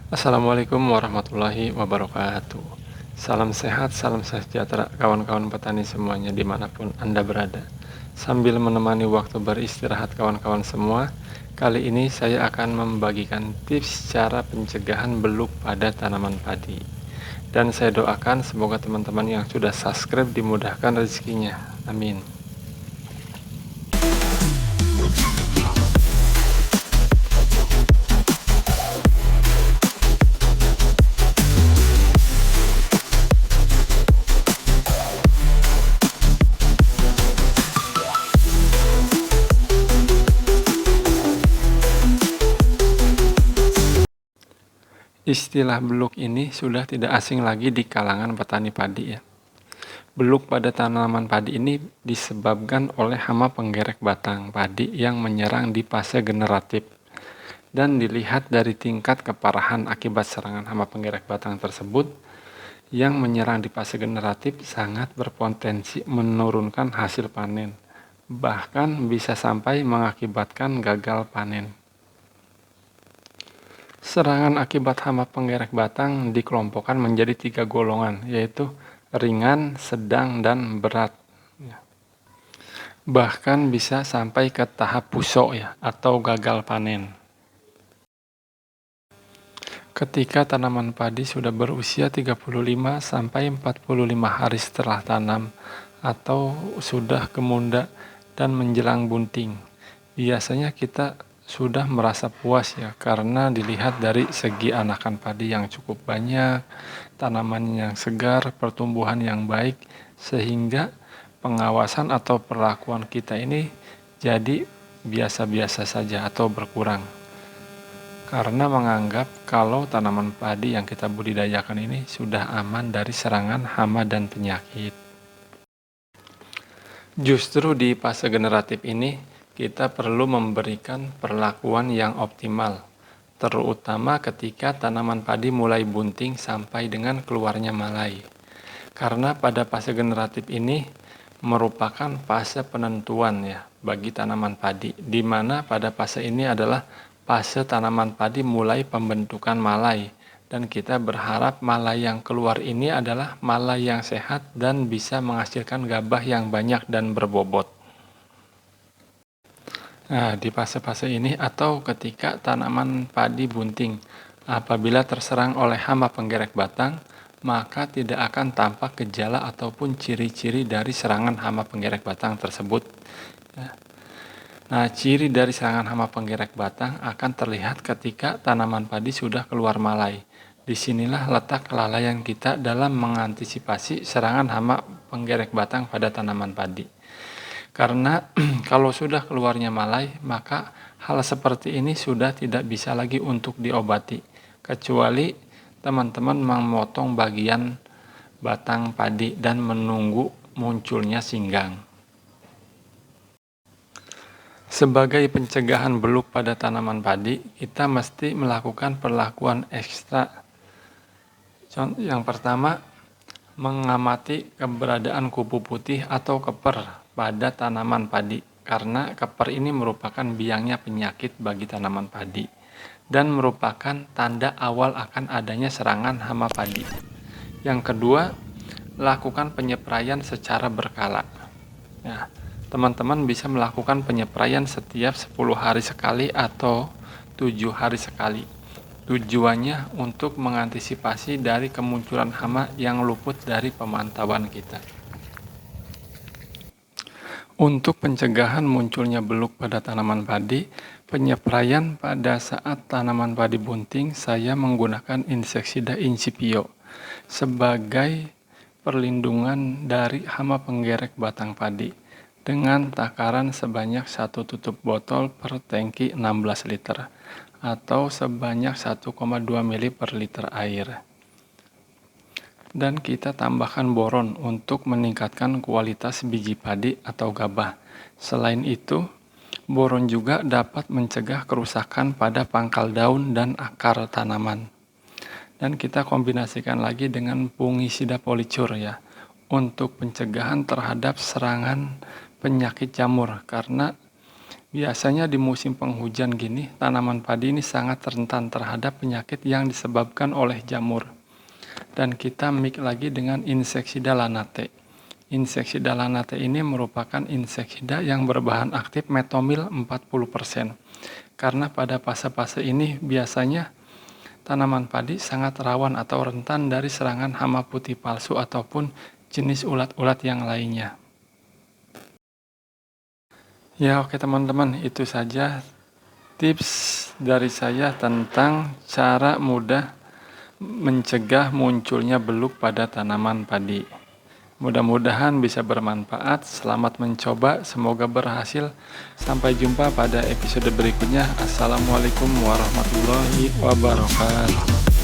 Assalamualaikum warahmatullahi wabarakatuh. Salam sehat, salam sejahtera kawan-kawan petani semuanya dimanapun Anda berada. Sambil menemani waktu beristirahat kawan-kawan semua, kali ini saya akan membagikan tips cara pencegahan beluk pada tanaman padi. Dan saya doakan semoga teman-teman yang sudah subscribe dimudahkan rezekinya. Amin. Istilah beluk ini sudah tidak asing lagi di kalangan petani padi ya. Beluk pada tanaman padi ini disebabkan oleh hama penggerek batang padi yang menyerang di fase generatif. Dan dilihat dari tingkat keparahan akibat serangan hama penggerek batang tersebut, yang menyerang di fase generatif sangat berpotensi menurunkan hasil panen, bahkan bisa sampai mengakibatkan gagal panen. Serangan akibat hama penggerek batang dikelompokkan menjadi 3 golongan, yaitu ringan, sedang, dan berat. Bahkan bisa sampai ke tahap pusok ya, atau gagal panen. Ketika tanaman padi sudah berusia 35 sampai 45 hari setelah tanam atau sudah kemunda dan menjelang bunting, biasanya kita sudah merasa puas ya, karena dilihat dari segi anakan padi yang cukup banyak, tanaman yang segar, pertumbuhan yang baik, sehingga pengawasan atau perlakuan kita ini jadi biasa-biasa saja atau berkurang. Karena menganggap kalau tanaman padi yang kita budidayakan ini sudah aman dari serangan hama dan penyakit. Justru di fase generatif ini, kita perlu memberikan perlakuan yang optimal, terutama ketika tanaman padi mulai bunting sampai dengan keluarnya malai. Karena pada fase generatif ini merupakan fase penentuan ya bagi tanaman padi, di mana pada fase ini adalah fase tanaman padi mulai pembentukan malai, dan kita berharap malai yang keluar ini adalah malai yang sehat dan bisa menghasilkan gabah yang banyak dan berbobot. Nah, di fase-fase ini atau ketika tanaman padi bunting, apabila terserang oleh hama penggerek batang, maka tidak akan tampak gejala ataupun ciri-ciri dari serangan hama penggerek batang tersebut. Nah, ciri dari serangan hama penggerek batang akan terlihat ketika tanaman padi sudah keluar malai. Disinilah letak kelalaian kita dalam mengantisipasi serangan hama penggerek batang pada tanaman padi. Karena kalau sudah keluarnya malai, maka hal seperti ini sudah tidak bisa lagi untuk diobati, kecuali teman-teman memotong bagian batang padi dan menunggu munculnya singgang. Sebagai pencegahan beluk pada tanaman padi, kita mesti melakukan perlakuan ekstra. Yang pertama, mengamati keberadaan kupu putih atau keper pada tanaman padi, karena keper ini merupakan biangnya penyakit bagi tanaman padi dan merupakan tanda awal akan adanya serangan hama padi. Yang kedua, lakukan penyepraian secara berkala. Nah, teman-teman bisa melakukan penyepraian setiap 10 hari sekali atau 7 hari sekali. Tujuannya untuk mengantisipasi dari kemunculan hama yang luput dari pemantauan kita. Untuk pencegahan munculnya beluk pada tanaman padi, penyepraian pada saat tanaman padi bunting, saya menggunakan inseksida Incipio sebagai perlindungan dari hama penggerek batang padi dengan takaran sebanyak 1 tutup botol per tangki 16 liter atau sebanyak 1,2 ml per liter air. Dan kita tambahkan boron untuk meningkatkan kualitas biji padi atau gabah. Selain itu, boron juga dapat mencegah kerusakan pada pangkal daun dan akar tanaman. Dan kita kombinasikan lagi dengan fungisida policur ya, untuk pencegahan terhadap serangan penyakit jamur, karena Biasanya di musim penghujan gini, tanaman padi ini sangat rentan terhadap penyakit yang disebabkan oleh jamur. Dan kita mix lagi dengan inseksida lanate. Inseksida lanate ini merupakan inseksida yang berbahan aktif metomil 40%. Karena pada fase-fase ini biasanya tanaman padi sangat rawan atau rentan dari serangan hama putih palsu ataupun jenis ulat-ulat yang lainnya. Ya oke teman-teman, itu saja tips dari saya tentang cara mudah mencegah munculnya beluk pada tanaman padi. Mudah-mudahan bisa bermanfaat. Selamat mencoba, semoga berhasil. Sampai jumpa pada episode berikutnya. Assalamualaikum warahmatullahi wabarakatuh.